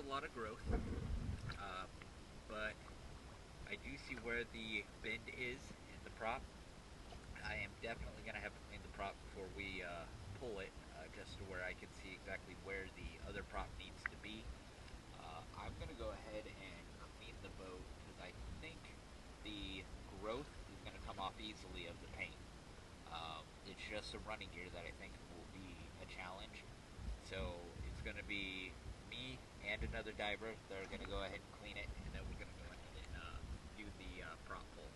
a lot of growth, but I do see where the bend is in the prop. I am definitely going to have to clean the prop before we pull it, just to where I can see exactly where the other prop needs to be. I'm going to go ahead and clean the boat because I think the growth is going to come off easily of the paint. It's just some running gear that I think will be a challenge. So it's going to be me and another diver that are going to go ahead and clean it, and then we're going to go ahead and do the prop pull.